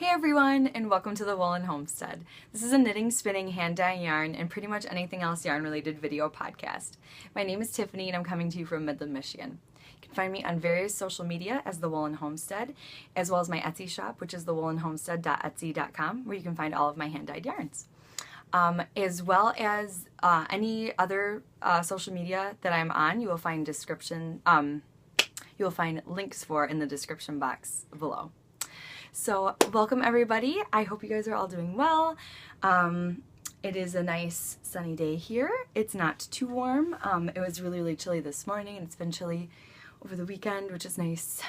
Hey everyone, and welcome to the Woolen Homestead. This is a knitting, spinning, hand-dyeing yarn, and pretty much anything else yarn-related video podcast. My name is Tiffany, and I'm coming to you from Midland, Michigan. You can find me on various social media as the Woolen Homestead, as well as my Etsy shop, which is thewoolenhomestead.etsy.com, where you can find all of my hand-dyed yarns. As well as any other social media that I'm on, you will find links for in the description box below. So welcome everybody. I hope you guys are all doing well. It is a nice sunny day here. It's not too warm. It was really chilly this morning, and it's been chilly over the weekend, which is nice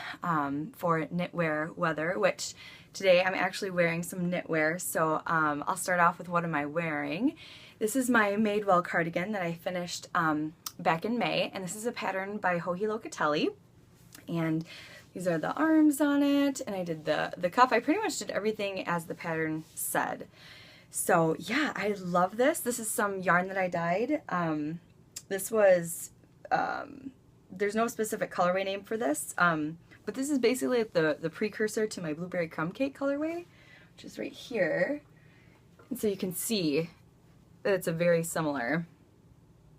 for knitwear weather, which today I'm actually wearing some knitwear. So I'll start off with what am I wearing. This is my Madewell cardigan that I finished back in May, and this is a pattern by Joji Locatelli. And these are the arms on it, and I did the cuff. I pretty much did everything as the pattern said. So yeah, I love this. This is some yarn that I dyed. This was, there's no specific colorway name for this, but this is basically the precursor to my blueberry crumb cake colorway, which is right here. And so you can see that it's a very similar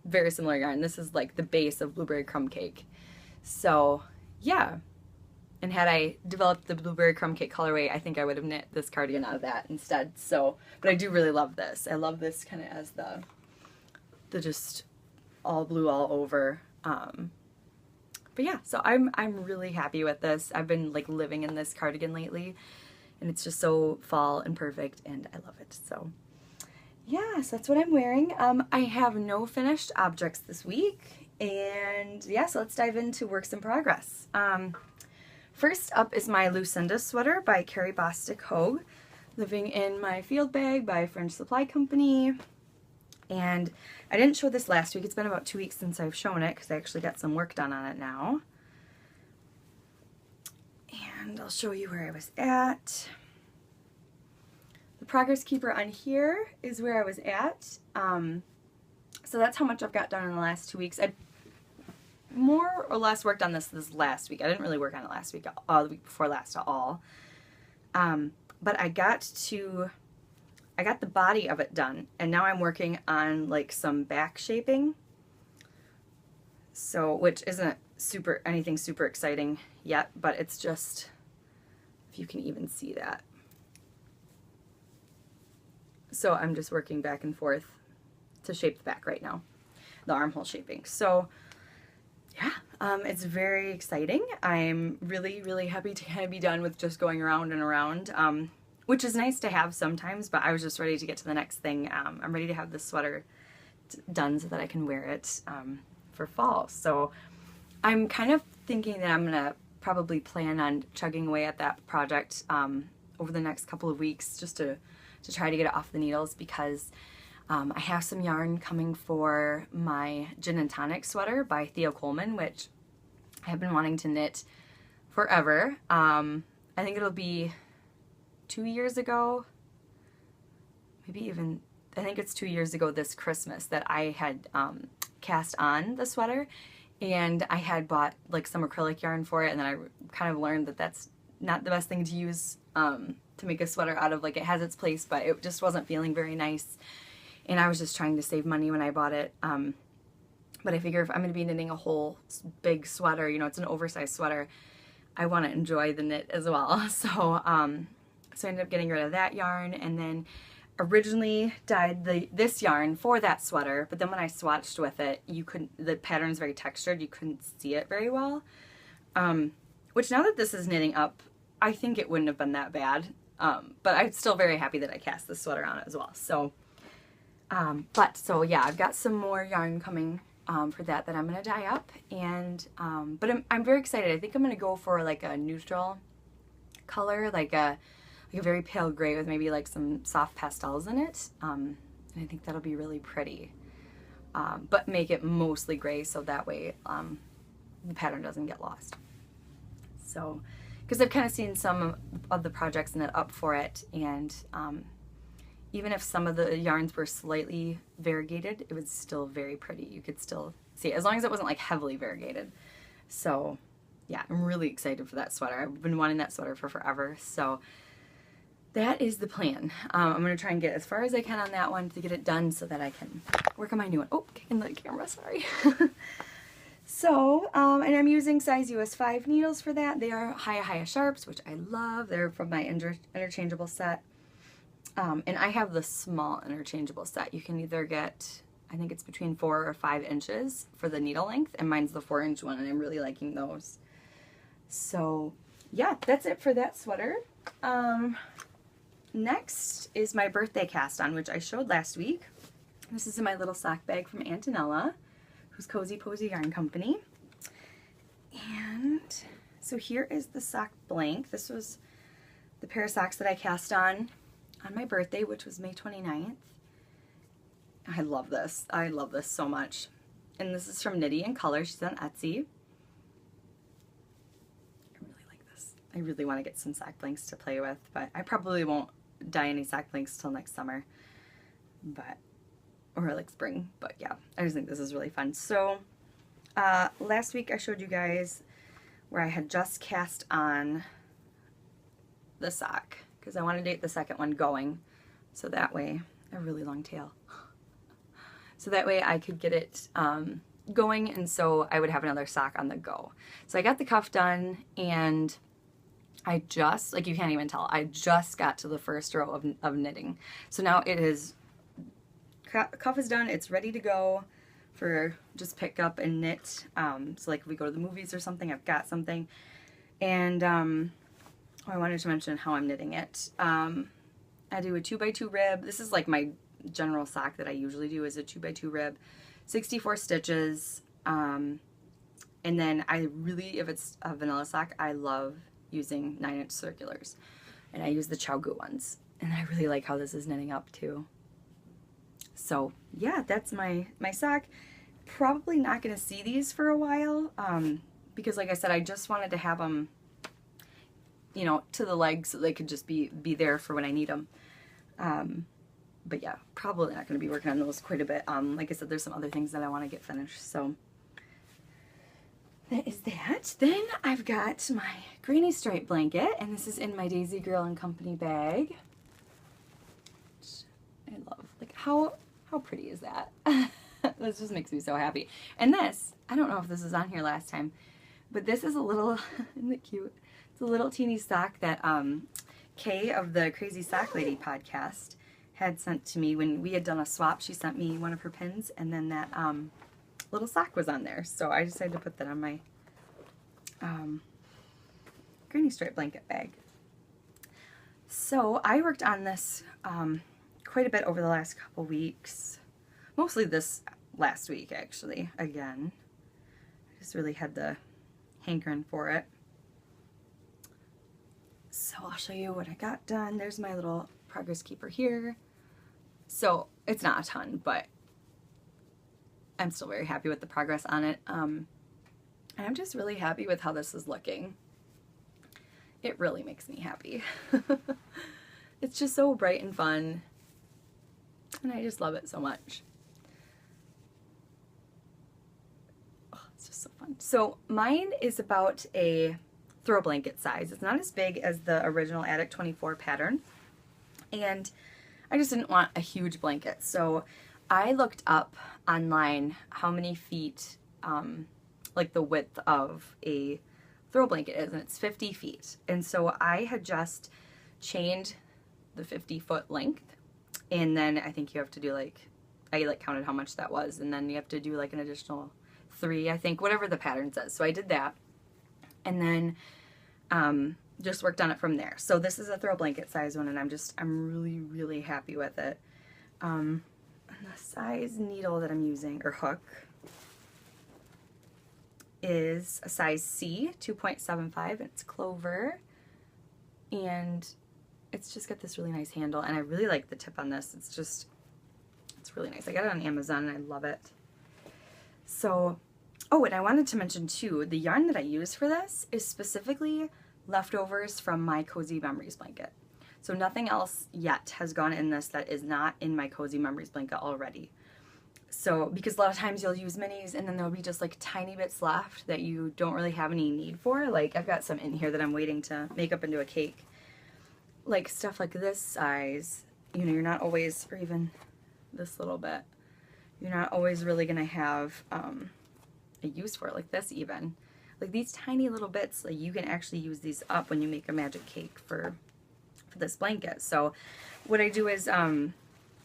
yarn. This is like the base of blueberry crumb cake. So yeah. And had I developed the blueberry crumb cake colorway, I think I would have knit this cardigan out of that instead. So, but I do really love this. I love this kind of as the just all blue all over. But yeah, so I'm really happy with this. I've been like living in this cardigan lately, and it's just so fall and perfect, and I love it. So yeah, so that's what I'm wearing. I have no finished objects this week, and yeah, so let's dive into works in progress. First up is my Lucinda Sweater by Carrie Bostic Hogue, living in my field bag by French Supply Company. And I didn't show this last week. It's been about 2 weeks since I've shown it because I actually got some work done on it now. And I'll show you where I was at. The progress keeper on here is where I was at. So that's how much I've got done in the last 2 weeks. I more or less worked on this last week. I didn't really work on it last week, the week before last at all. But I got the body of it done, and now I'm working on like some back shaping. So, which isn't anything super exciting yet, but it's just, if you can even see that. So I'm just working back and forth to shape the back right now, the armhole shaping. So yeah, it's very exciting. I'm really happy to kind of be done with just going around and around, which is nice to have sometimes, but I was just ready to get to the next thing. I'm ready to have this sweater done so that I can wear it for fall. So I'm kind of thinking that I'm going to probably plan on chugging away at that project over the next couple of weeks just to try to get it off the needles, because I have some yarn coming for my Gin and Tonic sweater by Theo Coleman, which I have been wanting to knit forever. I think it'll be 2 years ago, maybe even, I think it's 2 years ago this Christmas that I had cast on the sweater, and I had bought like some acrylic yarn for it, and then I kind of learned that that's not the best thing to use to make a sweater out of. Like, it has its place, but it just wasn't feeling very nice. And I was just trying to save money when I bought it. But I figure if I'm going to be knitting a whole big sweater, you know, it's an oversized sweater, I want to enjoy the knit as well. So so I ended up getting rid of that yarn, and then originally dyed this yarn for that sweater. But then when I swatched with it, the pattern's very textured. You couldn't see it very well. Which now that this is knitting up, I think it wouldn't have been that bad. But I'm still very happy that I cast this sweater on it as well. So so yeah, I've got some more yarn coming for that I'm going to dye up, and but I'm very excited. I think I'm going to go for like a neutral color, like a very pale gray with maybe like some soft pastels in it, and I think that'll be really pretty, but make it mostly gray so that way the pattern doesn't get lost. So, because I've kind of seen some of the projects knit up for it, and even if some of the yarns were slightly variegated, it was still very pretty. You could still see it, as long as it wasn't like heavily variegated. So yeah, I'm really excited for that sweater. I've been wanting that sweater for forever. So that is the plan. I'm going to try and get as far as I can on that one to get it done so that I can work on my new one. Oh, kicking the camera, sorry. So, and I'm using size US 5 needles for that. They are Hiya Sharps, which I love. They're from my interchangeable set. And I have the small interchangeable set. You can either get, I think it's between 4 or 5 inches for the needle length, and mine's the 4-inch one, and I'm really liking those. So, yeah, that's it for that sweater. Next is my birthday cast on, which I showed last week. This is in my little sock bag from Antonella, who's Cozy Posy Yarn Company. And so here is the sock blank. This was the pair of socks that I cast on my birthday, which was May 29th. I love this. I love this so much. And this is from Knittin Color. She's on Etsy. I really like this. I really want to get some sock blanks to play with, but I probably won't dye any sock blanks till next summer. Or like spring, but yeah, I just think this is really fun. So last week I showed you guys where I had just cast on the sock because I wanted to get the second one going, so that way, a really long tail, so that way I could get it going, and so I would have another sock on the go. So I got the cuff done, and I just, like, you can't even tell, I just got to the first row of knitting. So now it is, cuff is done, it's ready to go for just pick up and knit. So like if we go to the movies or something, I've got something. And I wanted to mention how I'm knitting it. I do a 2x2 rib. This is like my general sock that I usually do, is a 2x2 rib, 64 stitches. And then I really, if it's a vanilla sock, I love using 9-inch circulars, and I use the Chow ones, and I really like how this is knitting up too. So yeah, that's my sock. Probably not going to see these for a while, because like I said, I just wanted to have them, you know, to the legs so they could just be there for when I need them. But yeah, probably not going to be working on those quite a bit. Like I said, there's some other things that I want to get finished, so that is that. Then I've got my granny stripe blanket, and this is in my Daisy Girl and Company bag. I love, like, how pretty is that? This just makes me so happy. And this, I don't know if this was on here last time, but this is a little, isn't it cute? It's a little teeny sock that Kay of the Crazy Sock Lady podcast had sent to me when we had done a swap. She sent me one of her pins, and then that little sock was on there. So I decided to put that on my granny stripe blanket bag. So I worked on this quite a bit over the last couple weeks. Mostly this last week, actually, again. I just really had the hankering for it. So I'll show you what I got done. There's my little progress keeper here. So it's not a ton, but I'm still very happy with the progress on it. And I'm just really happy with how this is looking. It really makes me happy. It's just so bright and fun, and I just love it so much. Oh, it's just so fun. So mine is about a throw blanket size. It's not as big as the original Attic 24 pattern, and I just didn't want a huge blanket. So I looked up online how many feet, like the width of a throw blanket is, and it's 50 feet. And so I had just chained the 50-foot length, and then I think you have to do like, I like counted how much that was, and then you have to do like an additional 3, I think, whatever the pattern says. So I did that, and then just worked on it from there. So this is a throw blanket size one, and I'm really happy with it. And the size needle that I'm using, or hook, is a size C, 2.75, and it's clover, and it's just got this really nice handle, and I really like the tip on this. It's really nice. I got it on Amazon, and I love it. So, oh, and I wanted to mention too, the yarn that I use for this is specifically leftovers from my Cozy Memories blanket. So nothing else yet has gone in this that is not in my Cozy Memories blanket already. So, because a lot of times you'll use minis and then there'll be just like tiny bits left that you don't really have any need for. Like I've got some in here that I'm waiting to make up into a cake. like stuff like this size, you know, you're not always, or even this little bit, you're not always really going to have a use for it, like this even. Like these tiny little bits, like you can actually use these up when you make a magic cake for this blanket. So what I do is I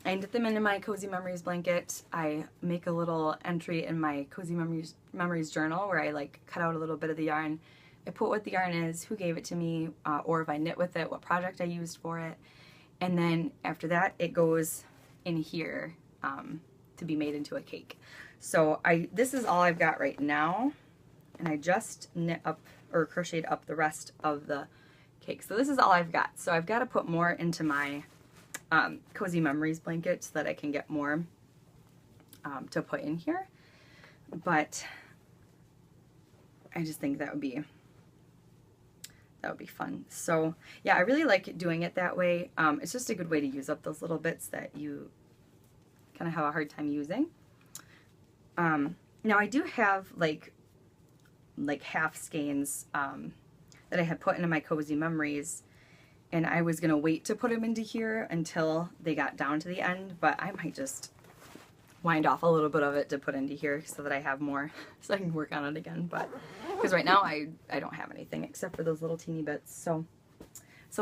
knit them into my Cozy Memories blanket. I make a little entry in my Cozy Memories journal where I like cut out a little bit of the yarn. I put what the yarn is, who gave it to me, or if I knit with it, what project I used for it. And then after that, it goes in here to be made into a cake. So this is all I've got right now. And I just knit up or crocheted up the rest of the cake. So this is all I've got. So I've got to put more into my Cozy Memories blanket so that I can get more to put in here. But I just think that would be fun. So yeah, I really like doing it that way. It's just a good way to use up those little bits that you kind of have a hard time using. Now I do have like half skeins that I had put into my Cozy Memories, and I was gonna wait to put them into here until they got down to the end, but I might just wind off a little bit of it to put into here so that I have more so I can work on it again. But because right now I don't have anything except for those little teeny bits. So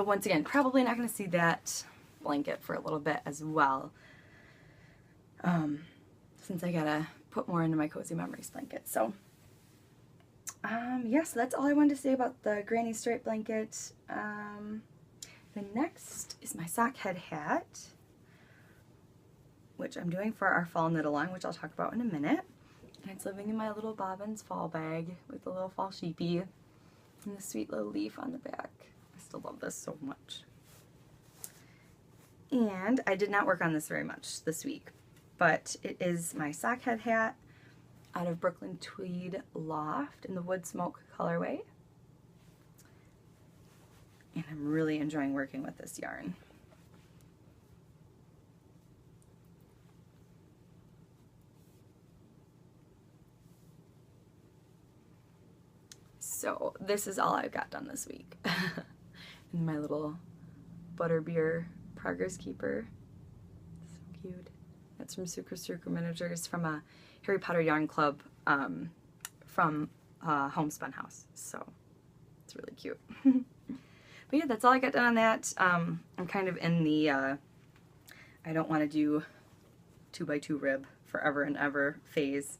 once again, probably not going to see that blanket for a little bit as well, since I gotta put more into my Cozy Memories blanket. So yeah, so that's all I wanted to say about the granny stripe blanket. The next is my sock head hat, which I'm doing for our fall knit along, which I'll talk about in a minute. And it's living in my little Bobbins fall bag with the little fall sheepy and the sweet little leaf on the back. I still love this so much. And I did not work on this very much this week, but it is my sock head hat out of Brooklyn Tweed Loft in the Wood Smoke colorway. And I'm really enjoying working with this yarn. So this is all I've got done this week. In my little Butterbeer Progress Keeper. So cute. That's from Sucre Miniatures from a Harry Potter Yarn Club from Homespun House. So it's really cute. But yeah, that's all I got done on that. I'm kind of in the I don't want to do 2x2 rib forever and ever phase,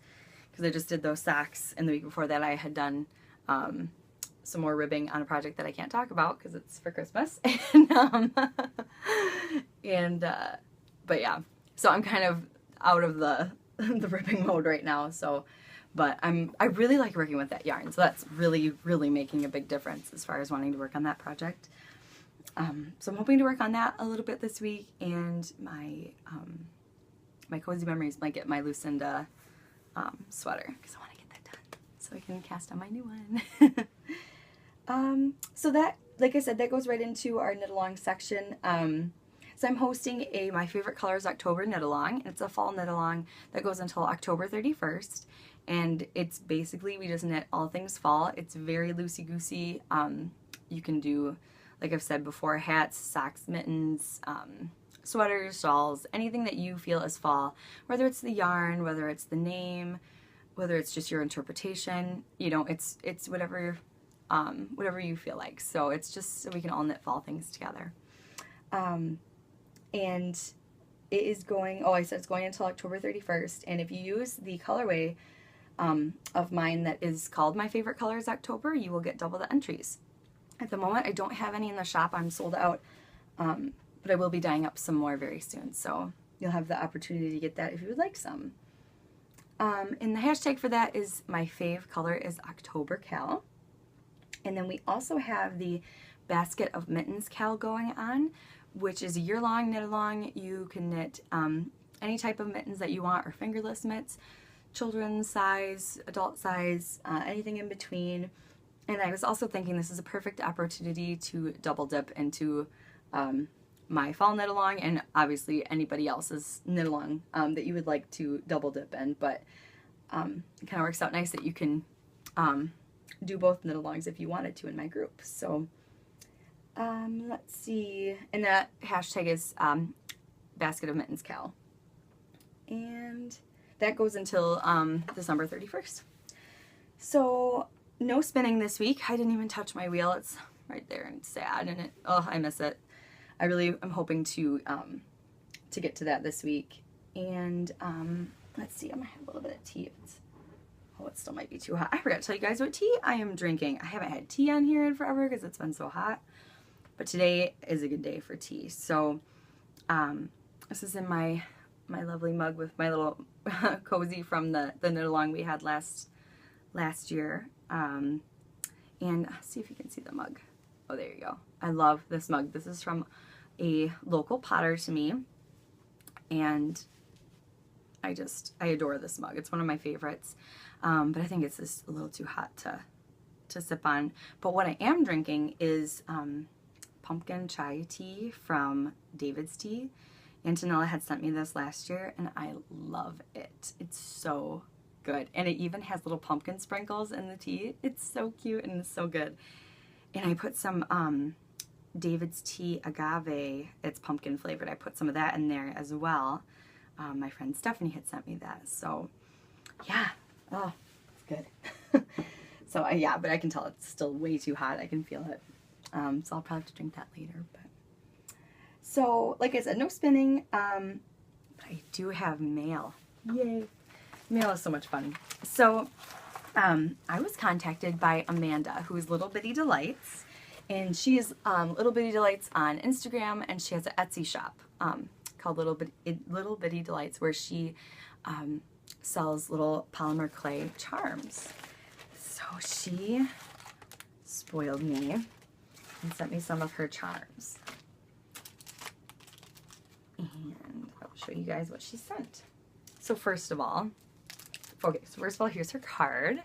because I just did those socks, and the week before that I had done some more ribbing on a project that I can't talk about because it's for Christmas. But yeah, so I'm kind of out of the ribbing mode right now. So, but I really like working with that yarn, so that's really making a big difference as far as wanting to work on that project. So I'm hoping to work on that a little bit this week, and my my Cozy Memories blanket, my Lucinda sweater, because I want to get that done so I can cast on my new one. So that, like I said, that goes right into our knit along section. So I'm hosting My Favorite Colors October knit along, and it's a fall knit along that goes until October 31st. And it's basically, we just knit all things fall. It's very loosey-goosey. You can do, like I've said before, hats, socks, mittens, sweaters, shawls, anything that you feel is fall. Whether it's the yarn, whether it's the name, whether it's just your interpretation, you know, it's whatever you feel like. So it's just so we can all knit fall things together. And it is going, oh, I said it's going until October 31st. And if you use the colorway of mine that is called My Favorite Colors October, you will get double the entries. At the moment, I don't have any in the shop. I'm sold out, but I will be dyeing up some more very soon. So you'll have the opportunity to get that if you would like some. And the hashtag for that is My Fave Color is October Cal. And then we also have the Basket of Mittens Cal going on, which is a year-long knit-along. You can knit any type of mittens that you want, or fingerless mitts, children's size, adult size, anything in between. And I was also thinking this is a perfect opportunity to double dip into my fall knit-along, and obviously anybody else's knit-along that you would like to double dip in. But it kind of works out nice that you can do both knit-alongs if you wanted to in my group. So Let's see, and that hashtag is Basket of Mittens Cal. And that goes until December 31st. So no spinning this week. I didn't even touch my wheel. It's right there and it's sad, and I miss it. I really am hoping to get to that this week. And let's see, I might have a little bit of tea. Oh, it still might be too hot. I forgot to tell you guys what tea I am drinking. I haven't had tea on here in forever because it's been so hot. But today is a good day for tea. So this is in my lovely mug with my little cozy from the knit along we had last year. And see if you can see the mug. Oh, there you go. I love this mug. This is from a local potter to me. And I adore this mug. It's one of my favorites. But I think it's just a little too hot to sip on. But what I am drinking is pumpkin chai tea from David's Tea. Antonella had sent me this last year, and I love it. It's so good. And it even has little pumpkin sprinkles in the tea. It's so cute and it's so good. And I put some David's Tea agave. It's pumpkin flavored. I put some of that in there as well. My friend Stephanie had sent me that. So, yeah. Oh, it's good. So, yeah, but I can tell it's still way too hot. I can feel it. So I'll probably have to drink that later. But so, like I said, no spinning. But I do have mail. Yay. Mail is so much fun. So, I was contacted by Amanda, who is Little Bitty Delights. And she is Little Bitty Delights on Instagram, and she has an Etsy shop called Little Bitty Delights, where she sells little polymer clay charms. So she spoiled me and sent me some of her charms. And I'll show you guys what she sent. So first of all, here's her card.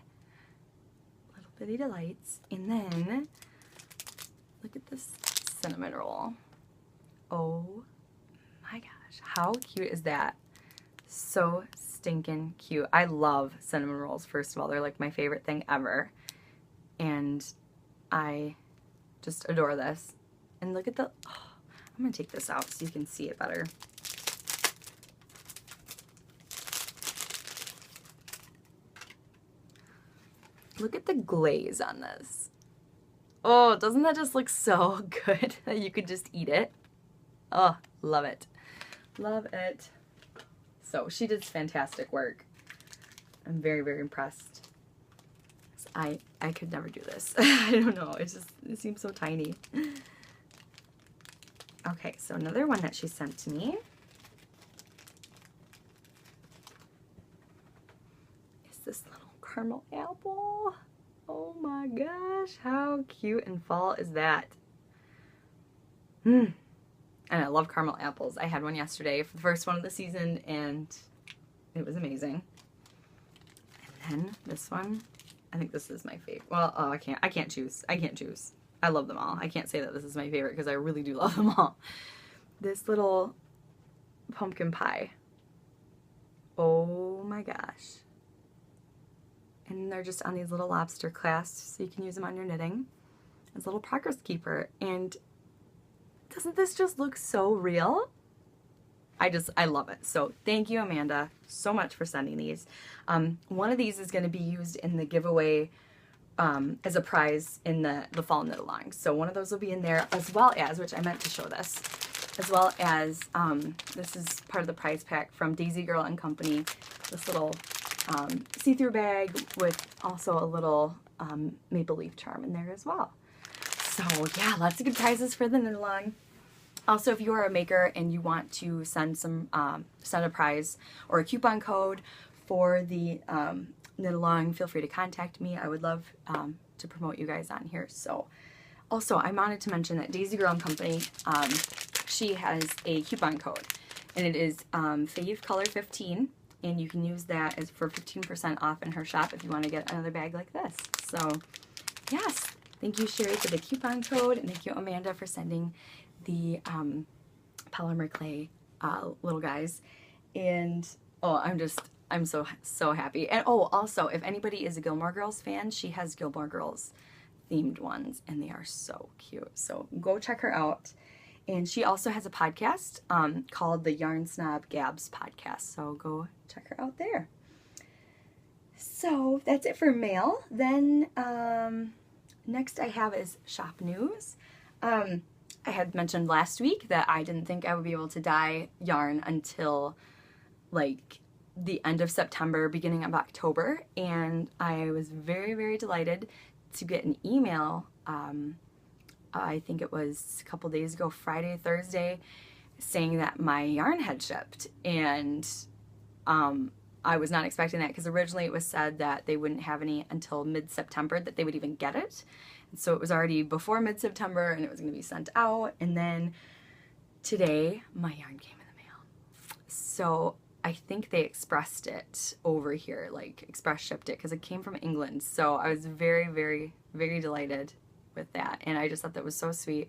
Little Bitty Delights. And then, look at this cinnamon roll. Oh my gosh, how cute is that? So stinking cute. I love cinnamon rolls, first of all. They're like my favorite thing ever. And I just adore this. And look at the, I'm gonna take this out so you can see it better. Look at the glaze on this. Oh, doesn't that just look so good that you could just eat it? Oh, love it. Love it. So she did fantastic work. I'm very, very impressed. I could never do this. I don't know. It seems so tiny. Okay, so another one that she sent to me is this little caramel apple. Oh my gosh, how cute and fall is that? And I love caramel apples. I had one yesterday for the first one of the season, and it was amazing. And then this one, I think this is my favorite. Well, oh, I can't choose. I can't choose. I love them all. I can't say that this is my favorite because I really do love them all. This little pumpkin pie. Oh my gosh. And they're just on these little lobster clasps, so you can use them on your knitting. It's a little progress keeper. And doesn't this just look so real? I love it. So thank you, Amanda, so much for sending these. One of these is going to be used in the giveaway as a prize in the fall knit along. So one of those will be in there, as well as, which I meant to show this, as well as this is part of the prize pack from Daisy Girl and Company. This little see-through bag with also a little maple leaf charm in there as well. So yeah, lots of good prizes for the knit along. Also, if you are a maker and you want to send a prize or a coupon code for the knit along, feel free to contact me. I would love to promote you guys on here. So also, I wanted to mention that Daisy Girl and Company, she has a coupon code, and it is Fave Color 15, and you can use that as for 15% off in her shop if you want to get another bag like this. So yes, thank you, Sherry, for the coupon code, and thank you, Amanda, for sending the polymer clay little guys. And oh, I'm so happy. And oh, also, if anybody is a Gilmore Girls fan, she has Gilmore Girls themed ones, and they are so cute. So go check her out. And she also has a podcast called the Yarn Snob Gabs podcast. So go check her out there. So that's it for mail. Then next I have is shop news. I had mentioned last week that I didn't think I would be able to dye yarn until like the end of September, beginning of October, and I was very, very delighted to get an email, I think it was a couple days ago, Friday, Thursday, saying that my yarn had shipped, and I was not expecting that because originally it was said that they wouldn't have any until mid-September, that they would even get it. And so it was already before mid-September and it was going to be sent out, and then today my yarn came in the mail. So I think they expressed it over here, like express shipped it, because it came from England. So I was very, very, very delighted with that, and I just thought that was so sweet.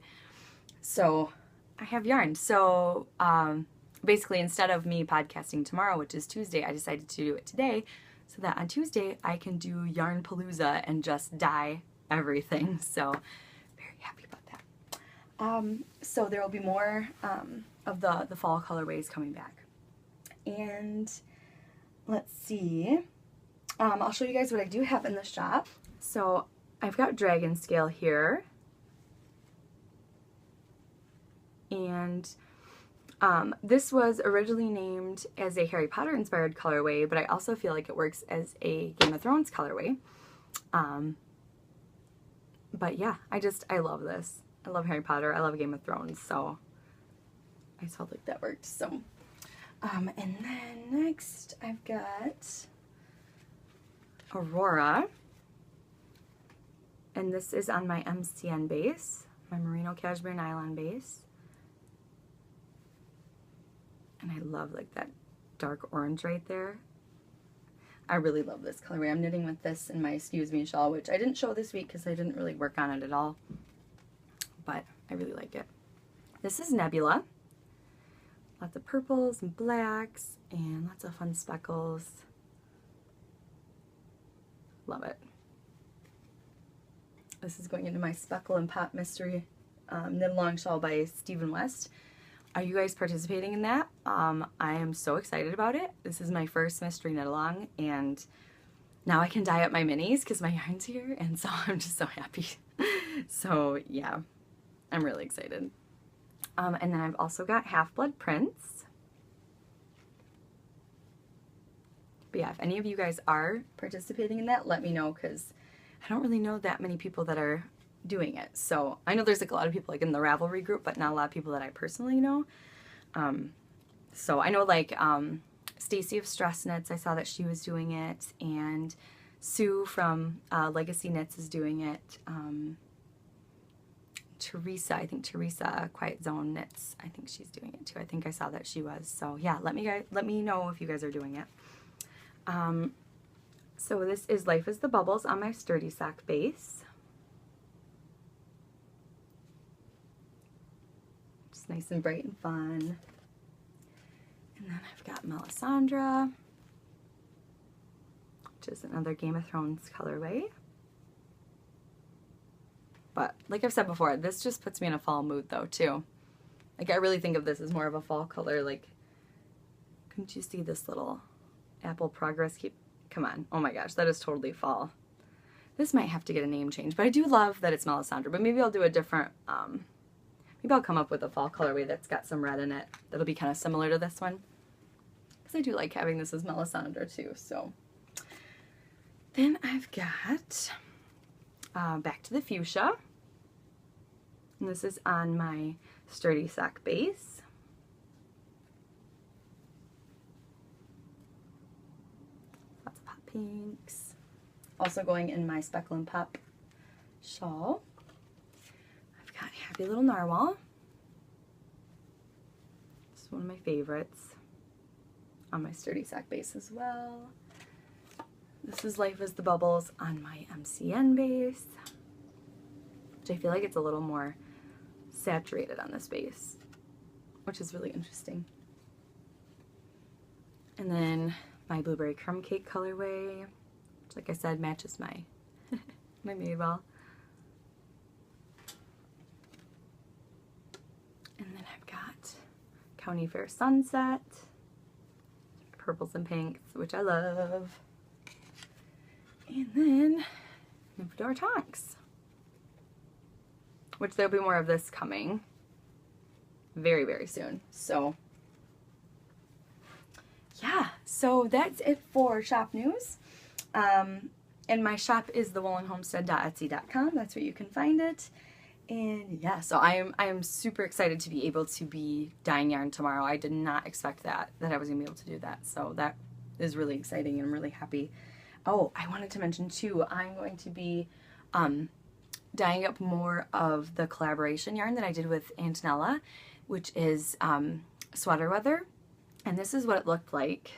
So I have yarn. So basically, instead of me podcasting tomorrow, which is Tuesday, I decided to do it today so that on Tuesday I can do Yarn Palooza and just dye everything. So very happy about that. So there will be more of the fall colorways coming back. And let's see, I'll show you guys what I do have in the shop. So I've got Dragon Scale here, and this was originally named as a Harry Potter inspired colorway, but I also feel like it works as a Game of Thrones colorway. But yeah, I love this. I love Harry Potter, I love Game of Thrones, so I just felt like that worked. So and then next I've got Aurora, and this is on my MCN base, my Merino Cashmere Nylon base. And I love like that dark orange right there. I really love this colorway. I'm knitting with this in my Excuse Me shawl, which I didn't show this week because I didn't really work on it at all, but I really like it. This is Nebula. Lots of purples and blacks and lots of fun speckles. Love it. This is going into my Speckle and Pop Mystery Knit Along Shawl by Stephen West. Are you guys participating in that? I am so excited about it. This is my first mystery knit along, and now I can dye up my minis because my yarn's here, and so I'm just so happy. So yeah, I'm really excited. And then I've also got Half-Blood Prints. But yeah, if any of you guys are participating in that, let me know, because I don't really know that many people that are doing it. So I know there's like a lot of people like in the Ravelry group, but not a lot of people that I personally know. So I know like Stacy of Stress Knits, I saw that she was doing it, and Sue from Legacy Knits is doing it. Teresa, I think Teresa Quiet Zone Knits, I think she's doing it too. I think I saw that she was. So yeah, let me know if you guys are doing it. So this is Life is the Bubbles on my Sturdy Sock base. Just nice and bright and fun. And then I've got Melisandre, which is another Game of Thrones colorway. But like I've said before, this just puts me in a fall mood though too. Like I really think of this as more of a fall color. Like, couldn't you see this little apple progress? Come on. Oh my gosh, that is totally fall. This might have to get a name change, but I do love that it's Melisandre. But maybe I'll do a different, maybe I'll come up with a fall colorway that's got some red in it. That'll be kind of similar to this one. Because I do like having this as Melisandre too, so. Then I've got Back to the Fuchsia. And this is on my Sturdy Sock base. Lots of hot pinks. Also going in my Speckle and Pop shawl. I've got Happy Little Narwhal. This is one of my favorites. On my Sturdy Sock base as well. This is Life is the Bubbles on my MCN base, which I feel like it's a little more saturated on this base, which is really interesting. And then my Blueberry Crumb Cake colorway, which like I said matches my my Madewell. County Fair Sunset. Purples and pinks, which I love. And then move to our tonks, which there'll be more of this coming very, very soon. So yeah, so that's it for shop news. And my shop is thewoolenhomestead.etsy.com. That's where you can find it. And yeah, so I am super excited to be able to be dyeing yarn tomorrow. I did not expect that I was gonna be able to do that. So that is really exciting, and I'm really happy. Oh, I wanted to mention too, I'm going to be dyeing up more of the collaboration yarn that I did with Antonella, which is Sweater Weather. And this is what it looked like.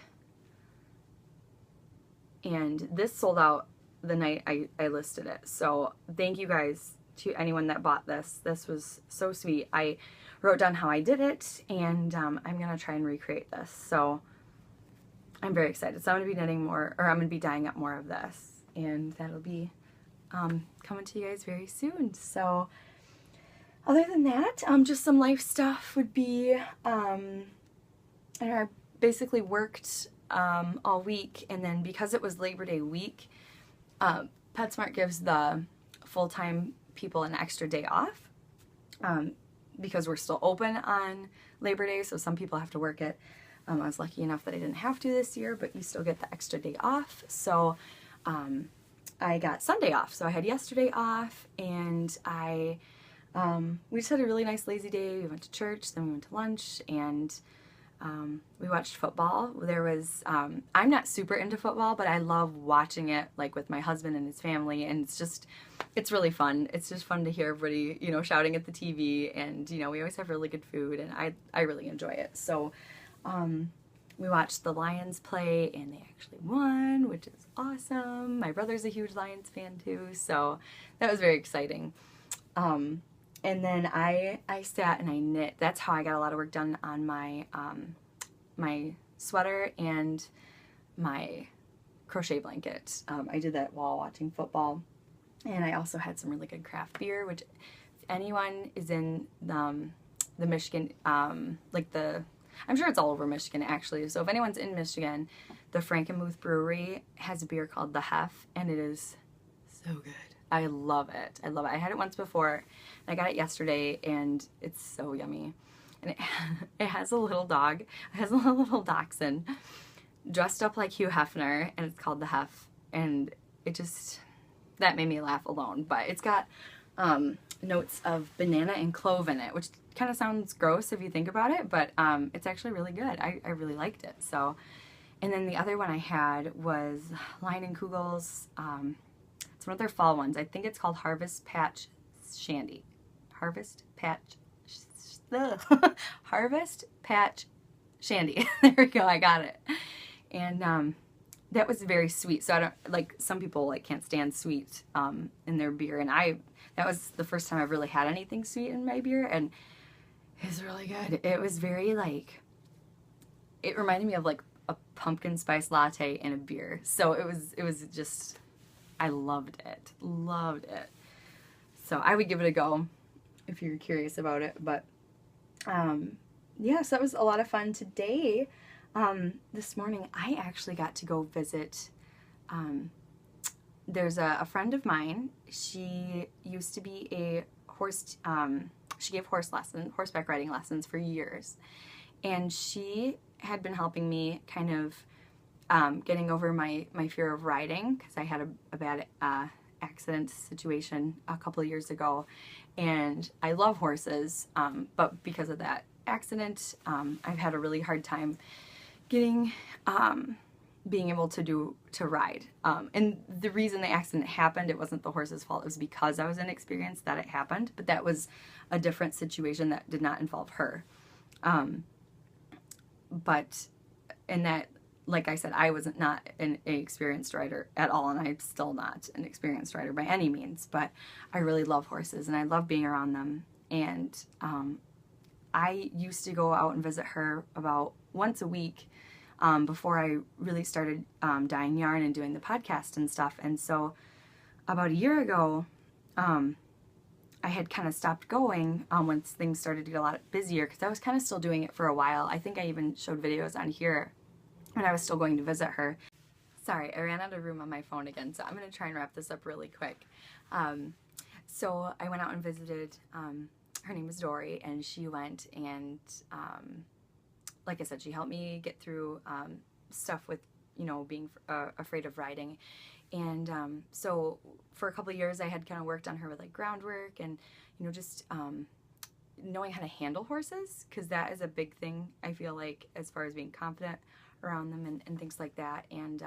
And this sold out the night I listed it. So thank you guys to anyone that bought this. This was so sweet. I wrote down how I did it, and I'm going to try and recreate this. So I'm very excited. So I'm going to be knitting more, or I'm going to be dyeing up more of this. And that'll be coming to you guys very soon. So other than that, just some life stuff would be, and I basically worked all week, and then because it was Labor Day week, PetSmart gives the full-time people an extra day off because we're still open on Labor Day, so some people have to work it. I was lucky enough that I didn't have to this year, but you still get the extra day off. So I got Sunday off, so I had yesterday off, and we just had a really nice lazy day. We went to church, then we went to lunch, and we watched football. There was, I'm not super into football, but I love watching it, like, with my husband and his family, and it's really fun. It's just fun to hear everybody, you know, shouting at the TV, and, you know, we always have really good food, and I really enjoy it. So, we watched the Lions play, and they actually won, which is awesome. My brother's a huge Lions fan, too, so that was very exciting. And then I sat and I knit. That's how I got a lot of work done on my my sweater and my crochet blanket. I did that while watching football. And I also had some really good craft beer, which if anyone is in the Michigan, I'm sure it's all over Michigan actually. So if anyone's in Michigan, the Frankenmuth Brewery has a beer called the Hef, and it is so good. I love it. I love it. I had it once before, and I got it yesterday, and it's so yummy. And it has a little dog. It has a little dachshund dressed up like Hugh Hefner, and it's called the Hef. And it just, that made me laugh alone. But it's got notes of banana and clove in it, which kind of sounds gross if you think about it, but it's actually really good. I really liked it. So, and then the other one I had was Lion & Kugel's, it's one of their fall ones. I think it's called Harvest Patch Shandy. Harvest Patch Shandy. There we go, I got it. And that was very sweet. So I don't, like, some people like can't stand sweet in their beer, and that was the first time I've really had anything sweet in my beer, and it was really good. It was very, like, it reminded me of like a pumpkin spice latte in a beer. So it was just, I loved it. So I would give it a go if you're curious about it. But yeah, so that was a lot of fun today. This morning I actually got to go visit, there's a friend of mine. She used to be a horse, she gave horseback riding lessons for years. And she had been helping me kind of getting over my fear of riding, because I had a bad accident situation a couple of years ago, and I love horses, but because of that accident, I've had a really hard time getting being able to ride. And the reason the accident happened, it wasn't the horse's fault. It was because I was inexperienced that it happened, but that was a different situation that did not involve her. But in that, like I said, I was not an experienced rider at all, and I'm still not an experienced rider by any means, but I really love horses, and I love being around them. And I used to go out and visit her about once a week before I really started dyeing yarn and doing the podcast and stuff. And so about a year ago, I had kind of stopped going once things started to get a lot busier, because I was kind of still doing it for a while. I think I even showed videos on here when I was still going to visit her. Sorry, I ran out of room on my phone again, so I'm going to try and wrap this up really quick. So I went out and visited, her name is Dory, and she went and, like I said, she helped me get through stuff with, you know, being afraid of riding. And so for a couple of years I had kind of worked on her with like groundwork and, you know, just knowing how to handle horses, because that is a big thing, I feel like, as far as being confident around them and things like that. And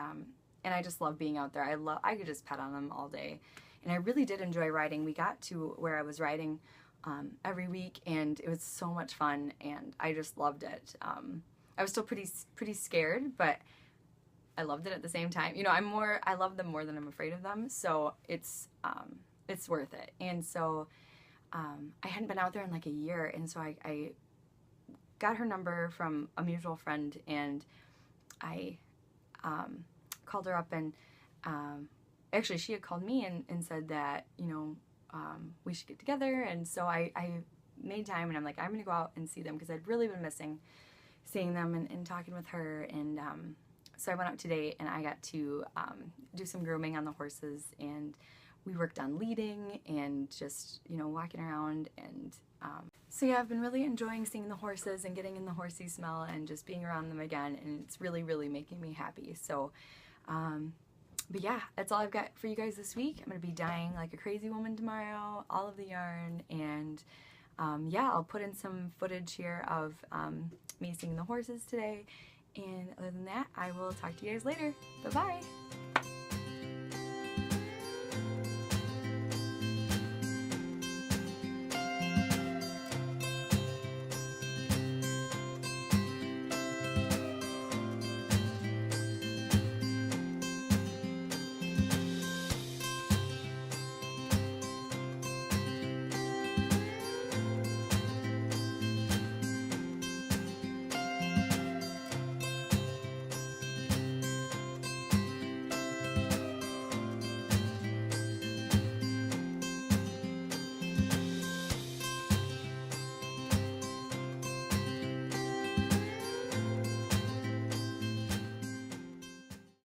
I just love being out there. I could just pet on them all day. And I really did enjoy riding. We got to where I was riding every week, and it was so much fun, and I just loved it. I was still pretty scared, but I loved it at the same time. You know, I love them more than I'm afraid of them, so it's worth it. And so I hadn't been out there in like a year, and so I got her number from a mutual friend, and I called her up, and actually she had called me and said that, you know, we should get together. And so I made time, and I'm like, I'm gonna go out and see them, because I'd really been missing seeing them and talking with her. And so I went out today, and I got to do some grooming on the horses, and we worked on leading and just, you know, walking around. And so yeah, I've been really enjoying seeing the horses and getting in the horsey smell and just being around them again, and it's really, really making me happy. So but yeah, that's all I've got for you guys this week. I'm going to be dyeing like a crazy woman tomorrow, all of the yarn, and yeah, I'll put in some footage here of me seeing the horses today. And other than that, I will talk to you guys later. Bye-bye!